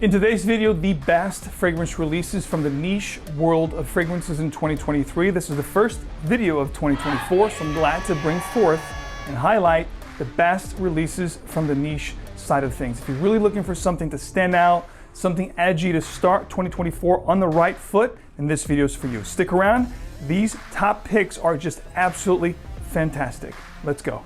In today's video, the best fragrance releases from the niche world of fragrances in 2023. This is the first video of 2024, so I'm glad to bring forth and highlight the best releases from the niche side of things. If you're really looking for something to stand out, something edgy to start 2024 on the right foot, then this video is for you. Stick around. These top picks are just absolutely fantastic. Let's go.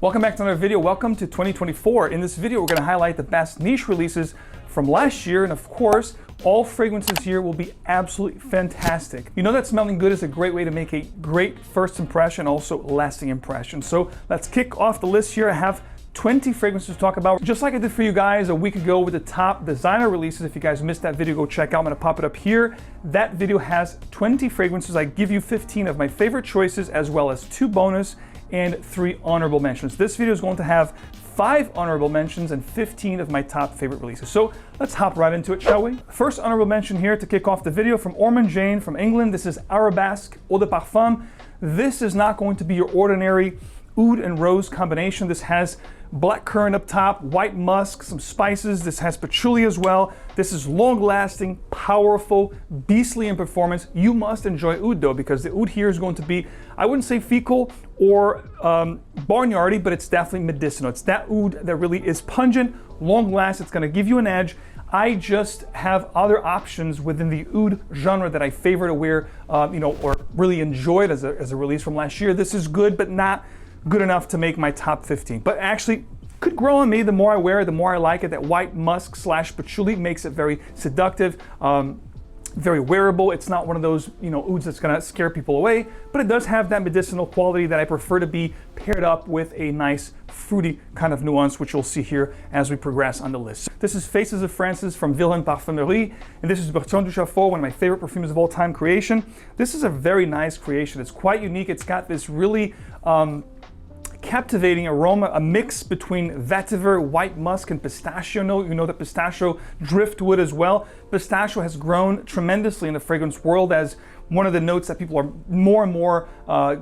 Welcome back to another video. Welcome to 2024. In this video, we're going to highlight the best niche releases from last year. And of course, all fragrances here will be absolutely fantastic. You know that smelling good is a great way to make a great first impression, also lasting impression. So let's kick off the list here. I have 20 fragrances to talk about. Just like I did for you guys a week ago with the top designer releases. If you guys missed that video, go check out. I'm going to pop it up here. That video has 20 fragrances. I give you 15 of my favorite choices, as well as 2 bonus and 3 honorable mentions. This video is going to have 5 honorable mentions and 15 of my top favorite releases. So let's hop right into it, shall we? First honorable mention here to kick off the video from Ormond Jane from England. This is Arabesque Eau de Parfum. This is not going to be your ordinary oud and rose combination. This has black currant up top, white musk, some spices. This has patchouli as well. This is long-lasting, powerful, beastly in performance. You must enjoy oud though, because the oud here is going to be, I wouldn't say fecal or barnyardy, but it's definitely medicinal. It's that oud that really is pungent, long-lasting. It's going to give you an edge. I just have other options within the oud genre that I favor to wear, or really enjoyed as a release from last year. This is good, but not good enough to make my top 15, but actually could grow on me. The more I wear it, the more I like it. That white musk / patchouli makes it very seductive, very wearable. It's not one of those, ouds that's gonna scare people away, but it does have that medicinal quality that I prefer to be paired up with a nice fruity kind of nuance, which you'll see here as we progress on the list. This is Faces of Francis from Wilhelm Parfumerie, and this is Bertrand Duchaufour, one of my favorite perfumes of all time creation. This is a very nice creation. It's quite unique. It's got this really captivating aroma, a mix between vetiver, white musk, and pistachio note. You know that pistachio driftwood as well. Pistachio has grown tremendously in the fragrance world as one of the notes that people are more and more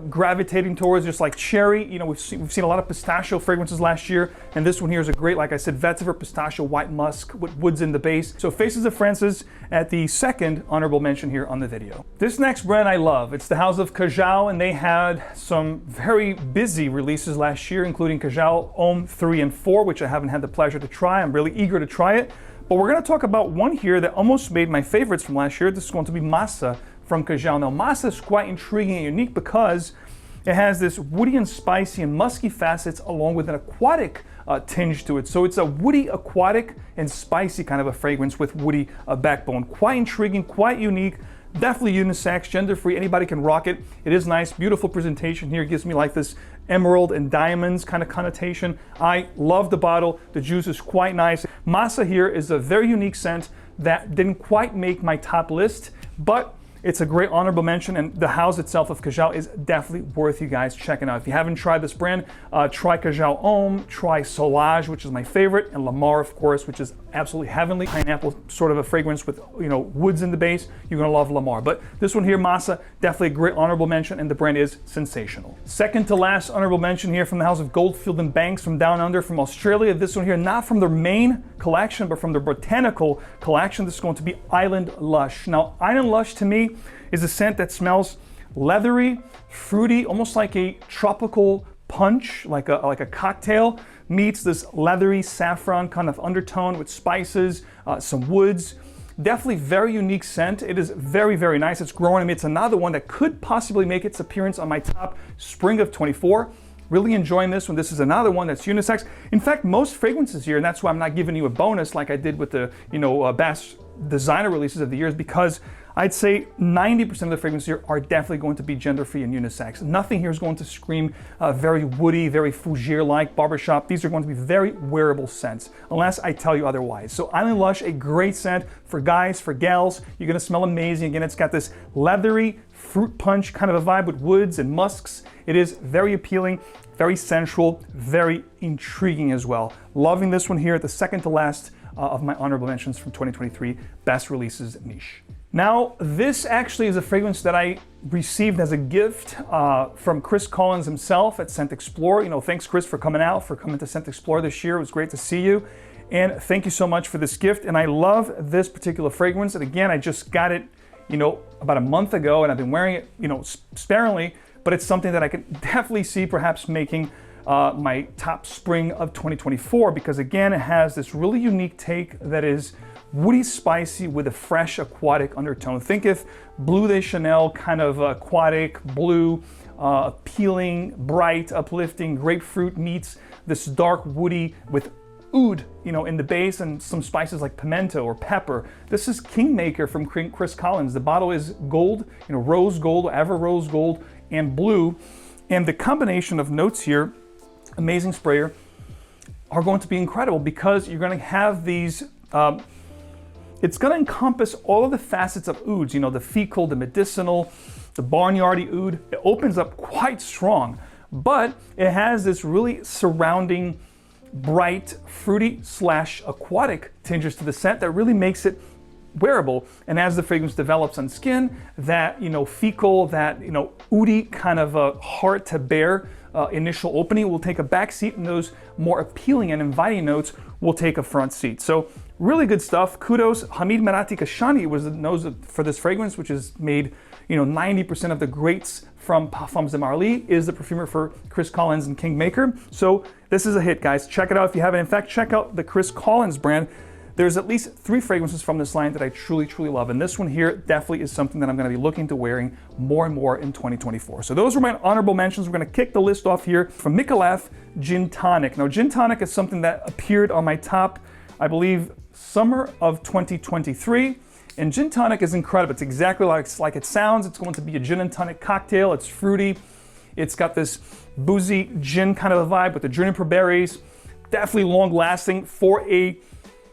gravitating towards, just like cherry. We've seen a lot of pistachio fragrances last year, and this one here is a great, like I said, vetiver, pistachio, white musk with woods in the base. So Faces of Francis at the second honorable mention here on the video. This next brand I love. It's the House of 𝗏𝗏, and they had some very busy releases last year, including 𝗏𝗏 Homme 3 and 4, which I haven't had the pleasure to try. I'm really eager to try it. But we're going to talk about one here that almost made my favorites from last year. This is going to be Massa from 𝗏𝗏. Now, Massa is quite intriguing and unique because it has this woody and spicy and musky facets along with an aquatic tinge to it. So it's a woody, aquatic, and spicy kind of a fragrance with woody backbone. Quite intriguing, quite unique. Definitely unisex, gender-free, anybody can rock it. It is nice, beautiful presentation here. It gives me like this emerald and diamonds kind of connotation. I love the bottle. The juice is quite nice. Massa here is a very unique scent that didn't quite make my top list, but it's a great honorable mention, and the house itself of 𝗏𝗏 is definitely worth you guys checking out. If you haven't tried this brand, try 𝗏𝗏 Homme, try Solage, which is my favorite, and La Mar, of course, which is absolutely heavenly. Pineapple sort of a fragrance with, woods in the base. You're gonna love La Mar. But this one here, Massa, definitely a great honorable mention, and the brand is sensational. Second to last honorable mention here from the house of Goldfield & Banks from Down Under from Australia. This one here, not from their main collection, but from their botanical collection. This is going to be Island Lush. Now, Island Lush to me is a scent that smells leathery, fruity, almost like a tropical punch, like a cocktail, meets this leathery saffron kind of undertone with spices, some woods. Definitely very unique scent. It is very, very nice. It's growing on me. It's another one that could possibly make its appearance on my top spring of 24. Really enjoying this one. This is another one that's unisex. In fact, most fragrances here, and that's why I'm not giving you a bonus like I did with the best designer releases of the years, because I'd say 90% of the fragrances here are definitely going to be gender-free and unisex. Nothing here is going to scream very woody, very fougere-like, barbershop. These are going to be very wearable scents, unless I tell you otherwise. So Island Lush, a great scent for guys, for gals. You're gonna smell amazing. Again, it's got this leathery, fruit punch kind of a vibe with woods and musks. It is very appealing, very sensual, very intriguing as well. Loving this one here at the second to last of my honorable mentions from 2023 best releases niche. Now, this actually is a fragrance that I received as a gift from Chris Collins himself at 𝗕𝗘𝗙𝗢. Thanks Chris for coming out, for coming to 𝗕𝗘𝗙𝗢 this year. It was great to see you. And thank you so much for this gift. And I love this particular fragrance. And again, I just got it, about a month ago, and I've been wearing it, sparingly, but it's something that I can definitely see perhaps making my top spring of 2024, because again, it has this really unique take that is woody spicy with a fresh aquatic undertone. Think of Bleu de Chanel, kind of aquatic, blue, appealing, bright, uplifting grapefruit meets this dark woody with oud, in the base, and some spices like pimento or pepper. This is Kingmaker from Chris Collins. The bottle is gold, rose gold, ever rose gold, and blue. And the combination of notes here, amazing sprayer, are going to be incredible because you're going to have these, it's going to encompass all of the facets of ouds, the fecal, the medicinal, the barnyardy oud. It opens up quite strong, but it has this really surrounding bright, fruity / aquatic tinges to the scent that really makes it wearable. And as the fragrance develops on skin, that fecal, that oudy kind of hard to bear initial opening will take a back seat, and those more appealing and inviting notes will take a front seat. So really good stuff. Kudos. Hamid Merati Kashani was the nose for this fragrance, which is made 90% of the greats from Parfums de Marly, is the perfumer for Chris Collins and Kingmaker. So this is a hit, guys. Check it out if you haven't. In fact, check out the Chris Collins brand. There's at least 3 fragrances from this line that I truly, truly love. And this one here definitely is something that I'm going to be looking to wearing more and more in 2024. So those were my honorable mentions. We're going to kick the list off here from Micallef Gin Tonic. Now, Gin Tonic is something that appeared on my top, I believe, summer of 2023. And Gin Tonic is incredible. It's exactly like it sounds. It's going to be a gin and tonic cocktail. It's fruity. It's got this boozy gin kind of a vibe with the juniper berries. Definitely long lasting for a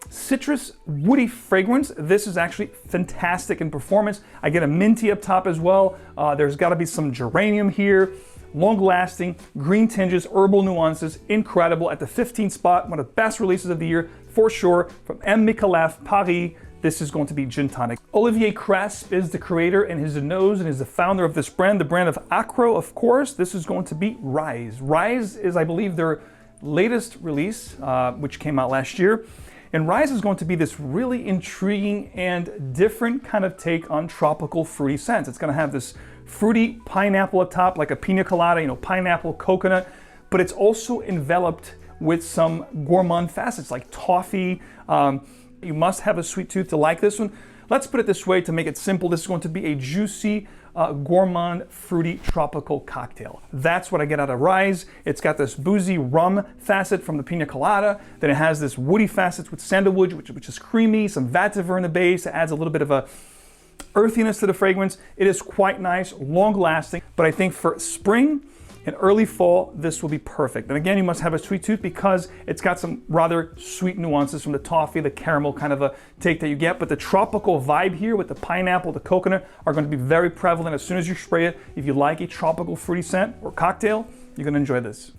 citrus woody fragrance. This is actually fantastic in performance. I get a minty up top as well. There's got to be some geranium here. Long lasting, green tinges, herbal nuances, incredible. At the 15th spot, one of the best releases of the year for sure, from M. Micallef, Paris. This is going to be Gin Tonic. Olivier Cresp is the creator and is the nose and is the founder of this brand, the brand of Acro, of course. This is going to be Rise. Rise is, I believe, their latest release, which came out last year. And Rise is going to be this really intriguing and different kind of take on tropical fruity scents. It's going to have this fruity pineapple at top, like a pina colada, pineapple, coconut, but it's also enveloped with some gourmand facets like toffee. You must have a sweet tooth to like this one. Let's put it this way to make it simple. This is going to be a juicy, gourmand, fruity, tropical cocktail. That's what I get out of Rise. It's got this boozy rum facet from the pina colada. Then it has this woody facets with sandalwood, which is creamy, some vetiver in the base. It adds a little bit of a earthiness to the fragrance. It is quite nice, long lasting, but I think for spring and early fall, this will be perfect. And again, you must have a sweet tooth because it's got some rather sweet nuances from the toffee, the caramel kind of a take that you get. But the tropical vibe here with the pineapple, the coconut are going to be very prevalent as soon as you spray it. If you like a tropical fruity scent or cocktail, you're going to enjoy this.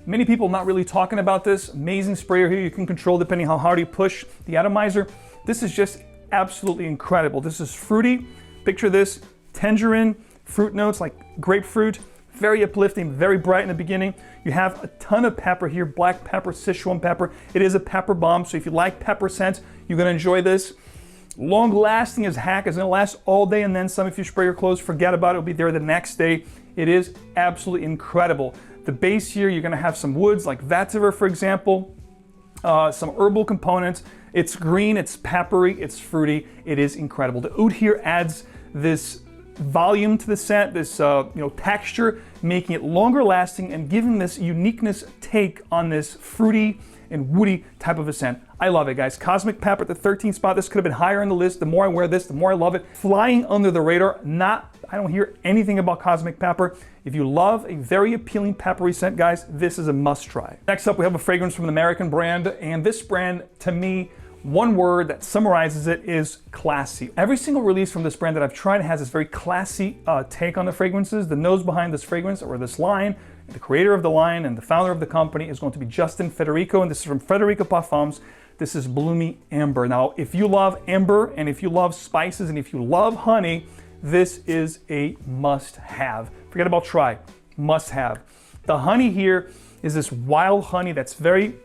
Many people not really talking about this. Amazing sprayer here. You can control depending how hard you push the atomizer. This is just absolutely incredible. This is fruity. Picture this, tangerine, fruit notes like grapefruit. Very uplifting, very bright in the beginning. You have a ton of pepper here, black pepper, Sichuan pepper. It is a pepper bomb, so if you like pepper scents, you're gonna enjoy this. Long lasting as heck. It's gonna last all day and then some. If you spray your clothes, forget about it. It'll be there the next day. It is absolutely incredible. The base here, you're gonna have some woods like vetiver, for example, some herbal components. It's green, it's peppery, it's fruity. It is incredible. The oud here adds this volume to the scent, this texture, making it longer lasting and giving this uniqueness take on this fruity and woody type of a scent. I love it, guys. Cosmic Pepper at the 13th spot. This could have been higher on the list. The more I wear this, the more I love it. Flying under the radar. I don't hear anything about Cosmic Pepper. If you love a very appealing peppery scent, guys, this is a must try. Next up, we have a fragrance from an American brand, and this brand, to me, one word that summarizes it is classy. Every single release from this brand that I've tried has this very classy take on the fragrances. The nose behind this fragrance or this line, the creator of the line and the founder of the company is going to be Justin Federico, and this is from Federico Parfums. This is Bloomy Amber. Now, if you love amber and if you love spices and if you love honey, this is a must-have. Forget about try, must-have. The honey here is this wild honey that's very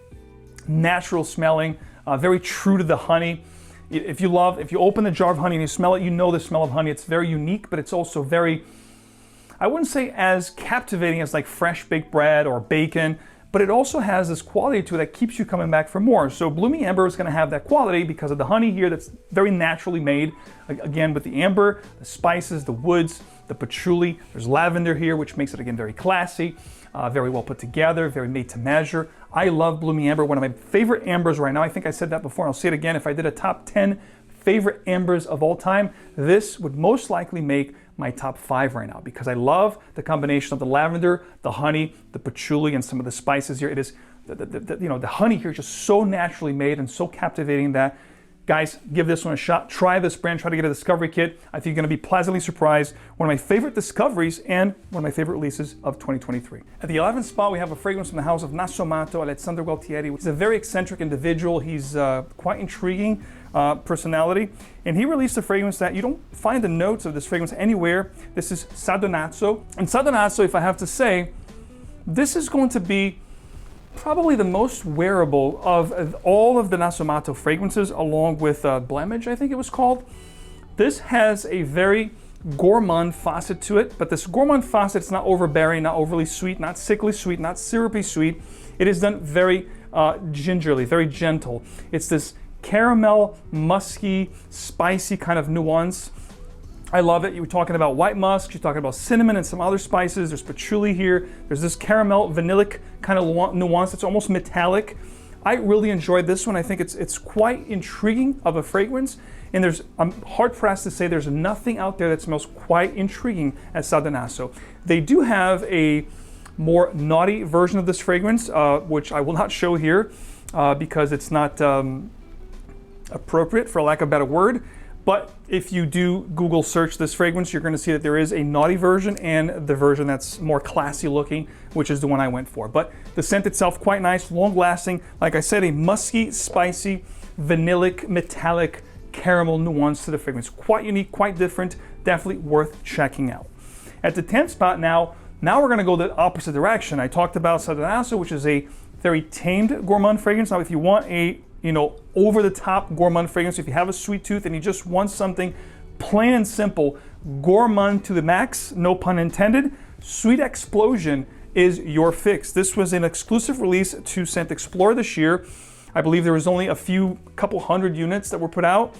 natural smelling, very true to the honey. If you open the jar of honey and you smell it, you know the smell of honey. It's very unique, but it's also very, I wouldn't say as captivating as like fresh baked bread or bacon, but it also has this quality to it that keeps you coming back for more. So Bloomy Amber is going to have that quality because of the honey here that's very naturally made. Again, with the amber, the spices, the woods, the patchouli. There's lavender here, which makes it, again, very classy, very well put together, very made to measure. I love Bloomy Amber, one of my favorite ambers right now. I think I said that before, and I'll say it again. If I did a top 10 favorite ambers of all time, this would most likely make my top 5 right now because I love the combination of the lavender, the honey, the patchouli, and some of the spices here. It is, the honey here is just so naturally made and so captivating that, guys, give this one a shot. Try this brand, try to get a discovery kit. I think you're gonna be pleasantly surprised. One of my favorite discoveries and one of my favorite releases of 2023. At the 11th spot, we have a fragrance from the house of Nasomatto, Alessandro Gualtieri. He's a very eccentric individual. He's quite intriguing personality. And he released a fragrance that you don't find the notes of this fragrance anywhere. This is Sadonazzo. And Sadonazzo, if I have to say, this is going to be probably the most wearable of all of the Nasomatto fragrances, along with Blemish, I think it was called. This has a very gourmand facet to it, but this gourmand facet is not overbearing, not overly sweet, not sickly sweet, not syrupy sweet. It is done very gingerly, very gentle. It's this caramel, musky, spicy kind of nuance. I love it. You were talking about white musk, you're talking about cinnamon and some other spices. There's patchouli here. There's this caramel, vanillic kind of nuance that's almost metallic. I really enjoyed this one. I think it's quite intriguing of a fragrance. And I'm hard pressed to say there's nothing out there that smells quite intriguing as Sadonazzo. They do have a more naughty version of this fragrance, which I will not show here because it's not appropriate, for lack of a better word. But if you do Google search this fragrance, you're going to see that there is a naughty version and the version that's more classy looking, which is the one I went for. But the scent itself, quite nice, long lasting. Like I said, a musky, spicy, vanillic, metallic, caramel nuance to the fragrance. Quite unique, quite different, definitely worth checking out. At the 10th spot now we're going to go the opposite direction. I talked about Sadonazzo, which is a very tamed gourmand fragrance. Now, if you want a over-the-top gourmand fragrance, if you have a sweet tooth and you just want something plain and simple, gourmand to the max, no pun intended, Sweet Explosion is your fix. This was an exclusive release to Scent Explorer this year. I believe there was only couple hundred units that were put out.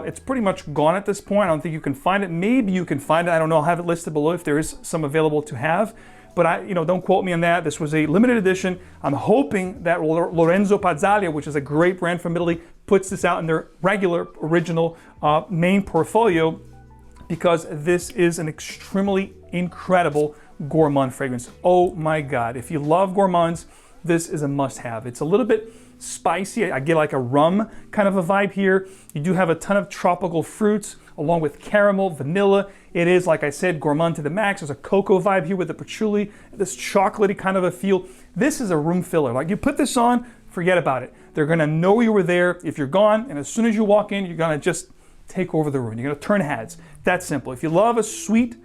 It's pretty much gone at this point. I don't think you can find it. Maybe you can find it. I don't know. I'll have it listed below if there is some available to have. But don't quote me on that. This was a limited edition. I'm hoping that Lorenzo Pazzalia, which is a great brand from Italy, puts this out in their regular, original main portfolio, because this is an extremely incredible gourmand fragrance. Oh my God. If you love gourmands, this is a must-have. It's a little bit spicy. I get like a rum kind of a vibe here. You do have a ton of tropical fruits along with caramel, vanilla. It is, like I said, gourmand to the max. There's a cocoa vibe here with the patchouli, this chocolatey kind of a feel. This is a room filler. Like, you put this on, forget about it. They're gonna know you were there if you're gone, and as soon as you walk in, you're gonna just take over the room. You're gonna turn heads. That simple. If you love a sweet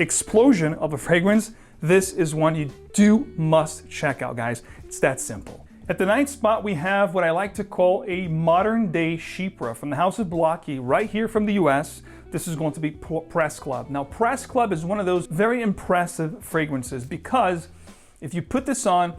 explosion of a fragrance, this is one you must check out, guys. It's that simple. At the 9th spot, we have what I like to call a modern day Chypre from the house of Blachy, right here from the US. This is going to be Press Club. Now, Press Club is one of those very impressive fragrances because if you put this on,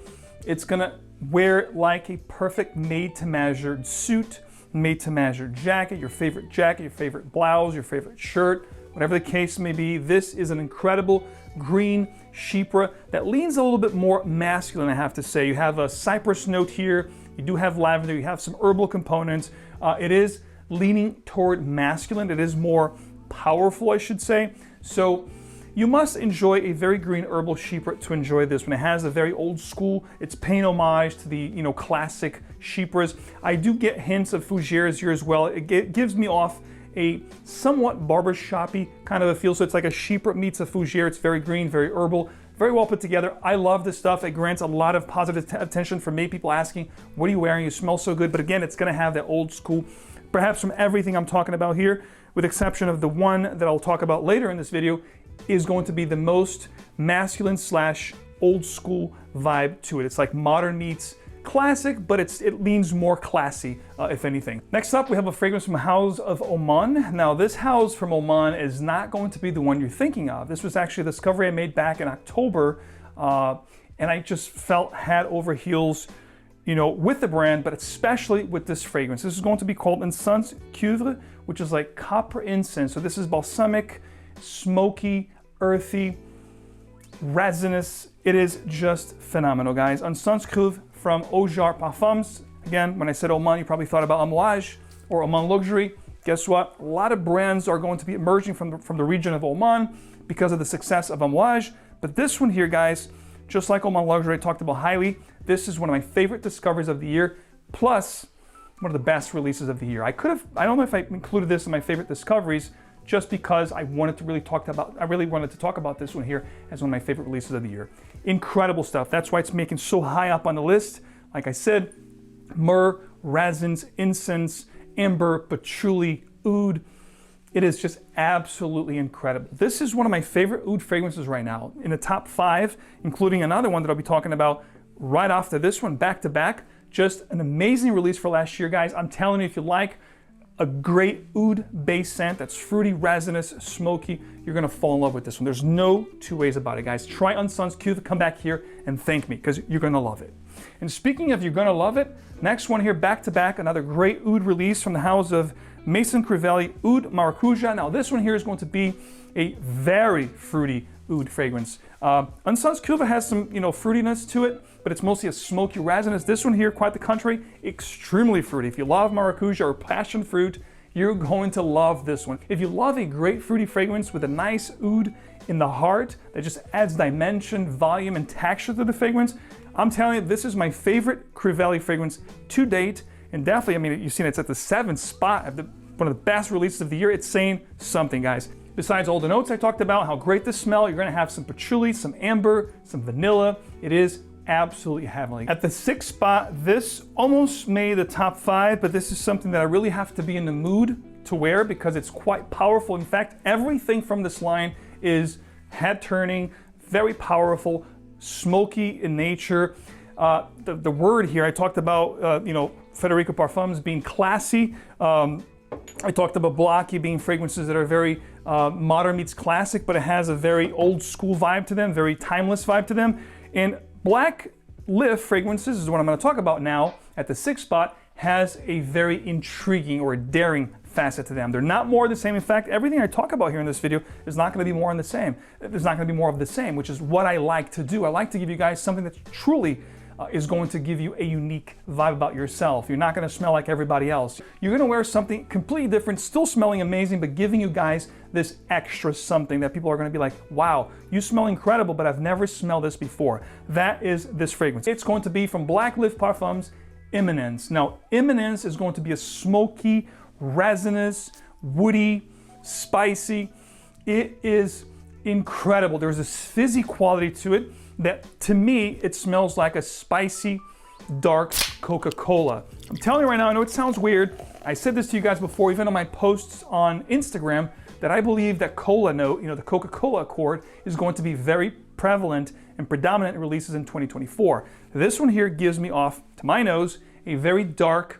it's gonna wear like a perfect made-to-measure suit, made-to-measure jacket, your favorite blouse, your favorite shirt, whatever the case may be. This is an incredible green Chypre that leans a little bit more masculine, I have to say. You have a cypress note here, you do have lavender, you have some herbal components. It is leaning toward masculine. It is more powerful, I should say. So you must enjoy a very green herbal Chypre to enjoy this one. It has a very old school, it's paying homage to the classic Chypres. I do get hints of fougères here as well. It gives me off a somewhat barbershop-y kind of a feel. So it's like a Chypre meets a fougère. It's very green, very herbal, Very well put together. I love this stuff. It grants a lot of positive attention from me. People asking, what are you wearing? You smell so good. But again, it's going to have that old school, perhaps from everything I'm talking about here, with exception of the one that I'll talk about later in this video, is going to be the most masculine / old school vibe to it. It's like modern meets classic, but it leans more classy, if anything. Next up, we have a fragrance from House of Oman. Now, this house from Oman is not going to be the one you're thinking of. This was actually a discovery I made back in October, and I just felt head over heels, you know, with the brand, but especially with this fragrance. This is going to be called Incense Cuivre, which is like copper incense. So this is balsamic, smoky, earthy, resinous. It is just phenomenal, guys. Incense Cuivre from Ojar Parfums. Again, when I said Oman, you probably thought about Amouage or Oman Luxury. Guess what? A lot of brands are going to be emerging from the region of Oman because of the success of Amouage. But this one here, guys, just like Oman Luxury, I talked about highly. This is one of my favorite discoveries of the year, plus one of the best releases of the year. I don't know if I included this in my favorite discoveries, just because I wanted to really talk about this one here as one of my favorite releases of the year. Incredible stuff. That's why it's making so high up on the list. Like I said, myrrh, resins, incense, amber, patchouli, oud. It is just absolutely incredible. This is one of my favorite oud fragrances right now, in the top 5, including another one that I'll be talking about right after this one, back to back. Just an amazing release for last year, guys. I'm telling you, if you like a great oud-based scent that's fruity, resinous, smoky, you're gonna fall in love with this one. There's no two ways about it, guys. Try Incense Cuivre, come back here and thank me, because you're gonna love it. And speaking of you're gonna love it, next one here, back to back, another great oud release from the house of Maison Crivelli, Oud Maracuja. Now this one here is going to be a very fruity oud fragrance. Incense Cuivre has some, fruitiness to it, but it's mostly a smoky resinous. This one here, quite the contrary, extremely fruity. If you love maracuja or passion fruit, you're going to love this one. If you love a great fruity fragrance with a nice oud in the heart that just adds dimension, volume, and texture to the fragrance, I'm telling you, this is my favorite Crivelli fragrance to date. And definitely, you've seen it's at the 7th spot of one of the best releases of the year. It's saying something, guys. Besides all the notes I talked about, how great this smell, you're gonna have some patchouli, some amber, some vanilla. It is absolutely heavenly. At the 6th spot, this almost made the top 5, but this is something that I really have to be in the mood to wear because it's quite powerful. In fact, everything from this line is head turning, very powerful, smoky in nature. The word here, I talked about, Federico Parfums being classy. I talked about Blackie being fragrances that are very modern meets classic, but it has a very old school vibe to them, very timeless vibe to them. And Black Lift fragrances is what I'm going to talk about now at the 6th spot, has a very intriguing or daring facet to them. They're not more of the same. In fact, everything I talk about here in this video is not going to be more on the same. There's not going to be more of the same, which is what I like to do. I like to give you guys something that truly is going to give you a unique vibe about yourself. You're not going to smell like everybody else. You're going to wear something completely different, still smelling amazing, but giving you guys this extra something that people are going to be like, wow, you smell incredible, but I've never smelled this before. That is this fragrance. It's going to be from Black Lift Parfums, Eminence. Now, Eminence is going to be a smoky, resinous, woody, spicy. It is incredible. There's this fizzy quality to it that, to me, it smells like a spicy, dark Coca-Cola. I'm telling you right now, I know it sounds weird. I said this to you guys before, even on my posts on Instagram, that I believe that cola note, the Coca-Cola accord, is going to be very prevalent and predominant in releases in 2024. This one here gives me off, to my nose, a very dark,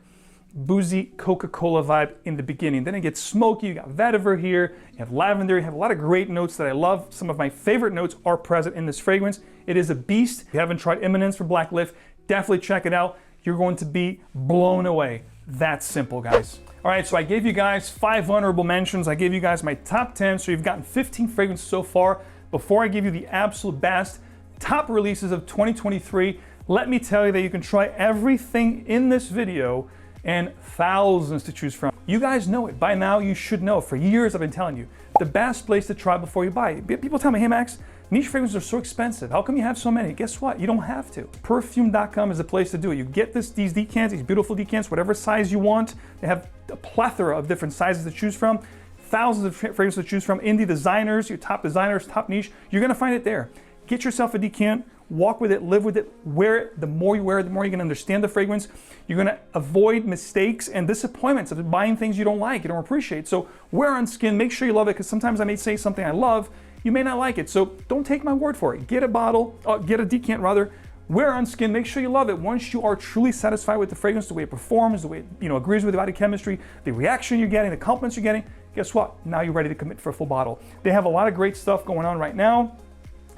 boozy Coca-Cola vibe in the beginning. Then it gets smoky. You got vetiver here, you have lavender, you have a lot of great notes that I love. Some of my favorite notes are present in this fragrance. It is a beast. If you haven't tried Eminence from Black Lift, definitely check it out. You're going to be blown away. That's simple, guys. All right, so I gave you guys 5 honorable mentions. I gave you guys my top 10, so you've gotten 15 fragrances so far. Before I give you the absolute best top releases of 2023, let me tell you that you can try everything in this video and thousands to choose from. You guys know it. By now, you should know. For years, I've been telling you, the best place to try before you buy. People tell me, hey Max, niche fragrances are so expensive. How come you have so many? Guess what? You don't have to. Perfume.com is the place to do it. You get these decants, these beautiful decants, whatever size you want. They have a plethora of different sizes to choose from, thousands of fragrances to choose from. Indie designers, your top designers, top niche, you're gonna find it there. get yourself a decant, walk with it, live with it, wear it. The more you wear it, the more you're gonna understand the fragrance. You're gonna avoid mistakes and disappointments of buying things you don't like, you don't appreciate. So wear on skin, make sure you love it, because sometimes I may say something I love, you may not like it. So don't take my word for it. Get a bottle, get a decant rather, wear on skin, make sure you love it. Once you are truly satisfied with the fragrance, the way it performs, the way it agrees with your body chemistry, the reaction you're getting, the compliments you're getting, guess what? Now you're ready to commit for a full bottle. They have a lot of great stuff going on right now.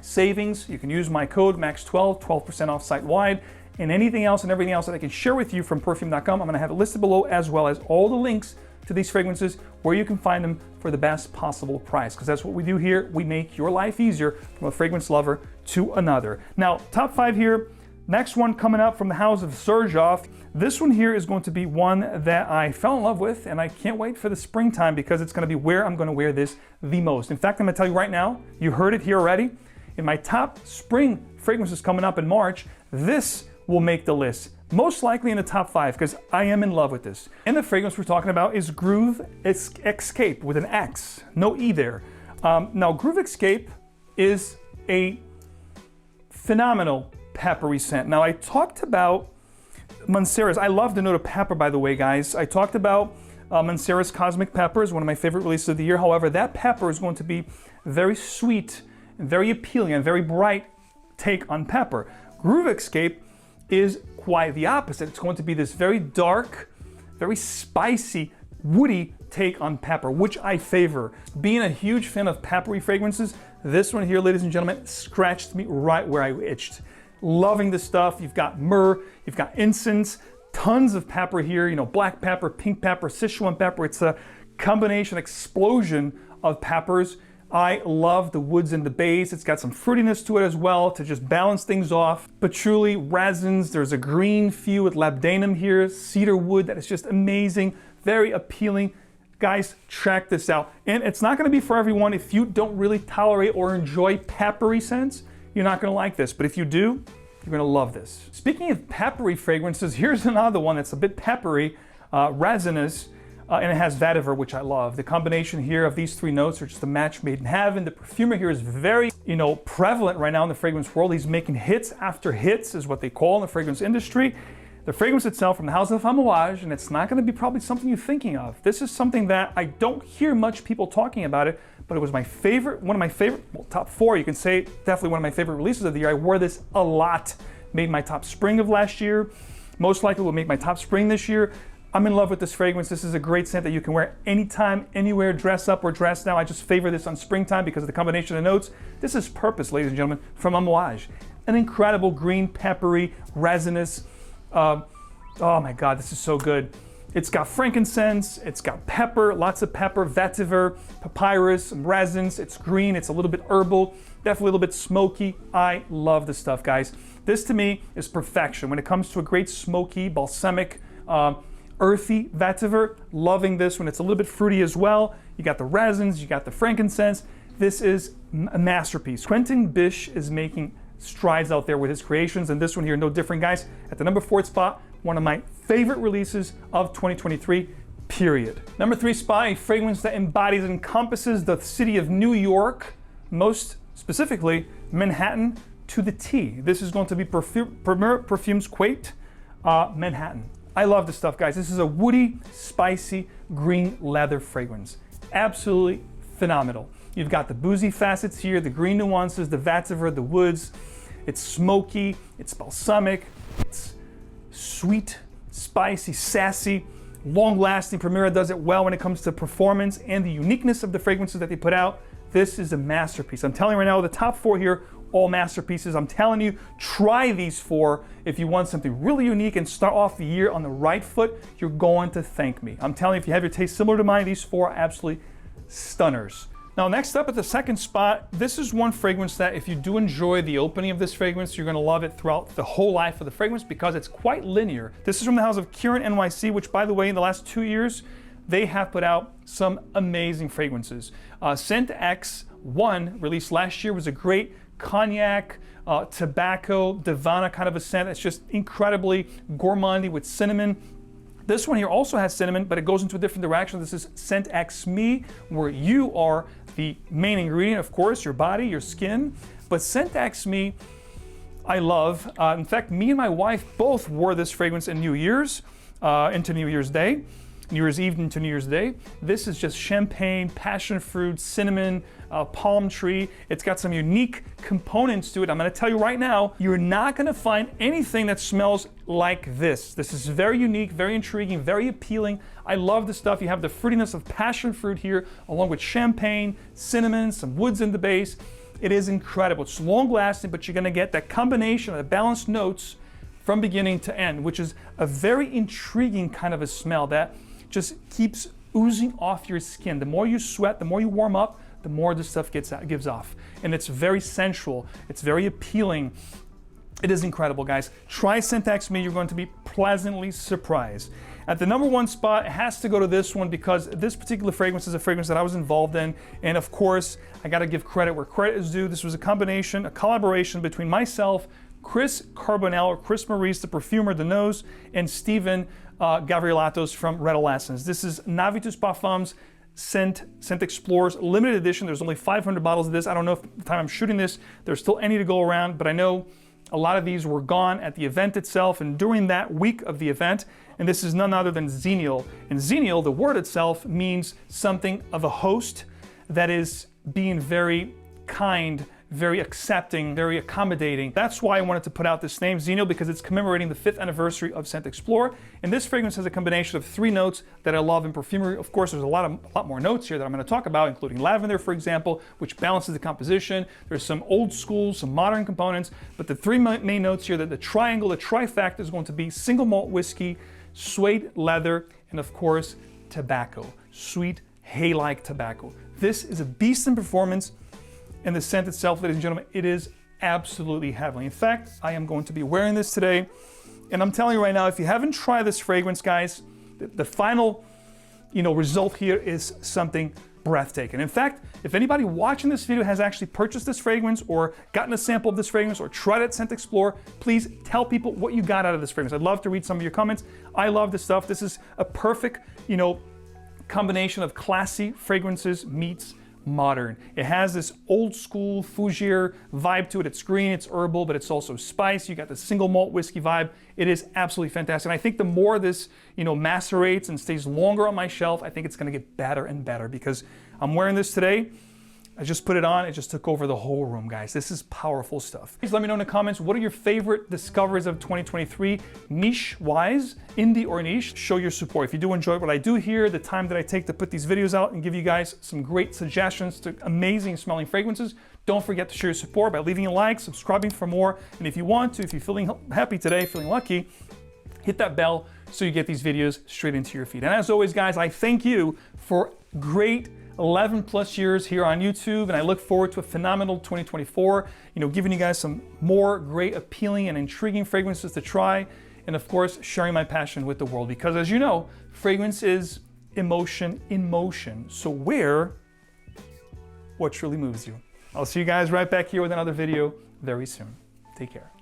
Savings, you can use my code MAX12, 12% off site-wide, and anything else and everything else that I can share with you from perfume.com. I'm gonna have it listed below, as well as all the links to these fragrances where you can find them for the best possible price, because that's what we do here. We make your life easier from a fragrance lover to another. Now, top 5 here. Next one coming up from the house of 𝗏𝗏. This one here is going to be one that I fell in love with, and I can't wait for the springtime because it's gonna be where I'm gonna wear this the most. In fact, I'm gonna tell you right now, you heard it here already. In my top spring fragrances coming up in March, this will make the list. Most likely in the top 5, because I am in love with this. And the fragrance we're talking about is 𝗏𝗏𝗏𝗏 with an X, no E there. Now, 𝗏𝗏𝗏𝗏𝗏 is a phenomenal peppery scent. Now, I talked about Mancera's. I love the note of pepper, by the way, guys. I talked about Mancera's Cosmic Pepper is one of my favorite releases of the year. However, that pepper is going to be very sweet and very appealing and very bright take on pepper. 𝗏𝗏𝗏𝗏𝗏 is quite the opposite. It's going to be this very dark, very spicy, woody take on pepper, which I favor. Being a huge fan of peppery fragrances, this one here, ladies and gentlemen, scratched me right where I itched. Loving the stuff. You've got myrrh, you've got incense, tons of pepper here, black pepper, pink pepper, Sichuan pepper. It's a combination, explosion of peppers. I love the woods and the base. It's got some fruitiness to it as well to just balance things off. Patchouli, resins, there's a green feel with labdanum here, cedar wood that is just amazing, very appealing. Guys, check this out. And it's not gonna be for everyone. If you don't really tolerate or enjoy peppery scents, you're not gonna like this. But if you do, you're gonna love this. Speaking of peppery fragrances, here's another one that's a bit peppery, resinous, and it has vetiver, which I love. The combination here of these 3 notes are just a match made in heaven. The perfumer here is very, prevalent right now in the fragrance world. He's making hits after hits, is what they call in the fragrance industry. The fragrance itself from the house of 𝗏𝗏𝗏𝗏, and it's not gonna be probably something you're thinking of. This is something that I don't hear much people talking about it, but it was my favorite, one of my favorite, well, top 4, you can say, definitely one of my favorite releases of the year. I wore this a lot. Made my top spring of last year. Most likely will make my top spring this year. I'm in love with this fragrance. This is a great scent that you can wear anytime, anywhere, dress up or dress down. I just favor this on springtime because of the combination of notes. This is Purpose, ladies and gentlemen, from 𝗏𝗏𝗏𝗏. An incredible green, peppery, resinous. Oh my God, this is so good. It's got frankincense, it's got pepper, lots of pepper, vetiver, papyrus, some resins. It's green, it's a little bit herbal, definitely a little bit smoky. I love this stuff, guys. This to me is perfection. When it comes to a great smoky, balsamic, earthy vetiver, loving this when it's a little bit fruity as well. You got the resins, you got the frankincense. This is a masterpiece. Quentin Bisch is making strides out there with his creations, and this one here, no different, guys. At the number 4 spot, one of my favorite releases of 2023, period. Number 3 spot, a fragrance that embodies and encompasses the city of New York, most specifically Manhattan to the T. This is going to be Premier Perfumes 𝗏𝗏𝗏𝗏𝗏 Manhattan. I love this stuff, guys. This is a woody, spicy, green leather fragrance. Absolutely phenomenal. You've got the boozy facets here, the green nuances, the vetiver, the woods. It's smoky, it's balsamic, it's sweet, spicy, sassy, long-lasting. Primera does it well when it comes to performance and the uniqueness of the fragrances that they put out. This is a masterpiece. I'm telling you right now, the top 4 here, all masterpieces. I'm telling you, try these 4 if you want something really unique and start off the year on the right foot. You're going to thank me. I'm telling you, if you have your taste similar to mine, these 4 are absolutely stunners. Now, next up at the 2nd spot, this is one fragrance that if you do enjoy the opening of this fragrance, you're gonna love it throughout the whole life of the fragrance because it's quite linear. This is from the house of Kirin NYC, which, by the way, in the last 2 years, they have put out some amazing fragrances. Scent X1, released last year, was a great cognac, tobacco, Divana kind of a scent. It's just incredibly gourmandy with cinnamon. This one here also has cinnamon, but it goes into a different direction. This is 𝗏𝗏𝗄, where you are the main ingredient, of course, your body, your skin. But 𝗏𝗏𝗄, I love. In fact, me and my wife both wore this fragrance in New Year's, into New Year's Day. New Year's Eve into New Year's Day. This is just champagne, passion fruit, cinnamon, palm tree. It's got some unique components to it. I'm going to tell you right now, you're not going to find anything that smells like this. This is very unique, very intriguing, very appealing. I love this stuff. You have the fruitiness of passion fruit here, along with champagne, cinnamon, some woods in the base. It is incredible. It's long lasting, but you're going to get that combination of the balanced notes from beginning to end, which is a very intriguing kind of a smell that just keeps oozing off your skin. The more you sweat, the more you warm up, the more this stuff gives off. And it's very sensual. It's very appealing. It is incredible, guys. Try 𝗏𝗏𝗄. You're going to be pleasantly surprised. At the number one spot, it has to go to this one because this particular fragrance is a fragrance that I was involved in. And of course, I got to give credit where credit is due. This was a collaboration between myself, Chris Carbonell, or Chris Maurice, the perfumer, the nose, and Stephen Gavrielatos from Red Essence. This is Navitus Parfums Scent Explorers limited edition. There's only 500 bottles of this. I don't know if at the time I'm shooting this, there's still any to go around, but I know a lot of these were gone at the event itself and during that week of the event. And this is none other than 𝗁𝗔𝗔. And 𝗁𝗔𝗔, the word itself, means something of a host that is being very kind, very accepting, very accommodating. That's why I wanted to put out this name, 𝗁𝗔𝗔, because it's commemorating the 5th anniversary of Scent Explorer. And this fragrance has a combination of 3 notes that I love in perfumery. Of course, there's a lot more notes here that I'm going to talk about, including lavender, for example, which balances the composition. There's some old school, some modern components, but the 3 main notes here, that the triangle, the trifecta, is going to be single malt whiskey, suede leather, and of course, tobacco, sweet hay-like tobacco. This is a beast in performance. And the scent itself, ladies and gentlemen, it is absolutely heavenly. In fact, I am going to be wearing this today. And I'm telling you right now, if you haven't tried this fragrance, guys, the final, result here is something breathtaking. In fact, if anybody watching this video has actually purchased this fragrance or gotten a sample of this fragrance or tried it at Scent Explorer, please tell people what you got out of this fragrance. I'd love to read some of your comments. I love this stuff. This is a perfect, combination of classy fragrances meets modern. It has this old school fougere vibe to it. It's green, it's herbal, but it's also spice. You got the single malt whiskey vibe. It is absolutely fantastic. And I think the more this, macerates and stays longer on my shelf, I think it's going to get better and better because I'm wearing this today. I just put it on, it just took over the whole room, guys. This is powerful stuff. Please let me know in the comments, what are your favorite discoveries of 2023, niche-wise, indie or niche? Show your support. If you do enjoy what I do here, the time that I take to put these videos out and give you guys some great suggestions to amazing smelling fragrances, don't forget to share your support by leaving a like, subscribing for more, and if you want to, if you're feeling happy today, feeling lucky, hit that bell so you get these videos straight into your feed. And as always, guys, I thank you for great 11 plus years here on YouTube, and I look forward to a phenomenal 2024, giving you guys some more great, appealing, and intriguing fragrances to try, and of course, sharing my passion with the world, because as you know, fragrance is emotion in motion. So wear what truly moves you. I'll see you guys right back here with another video very soon. Take care.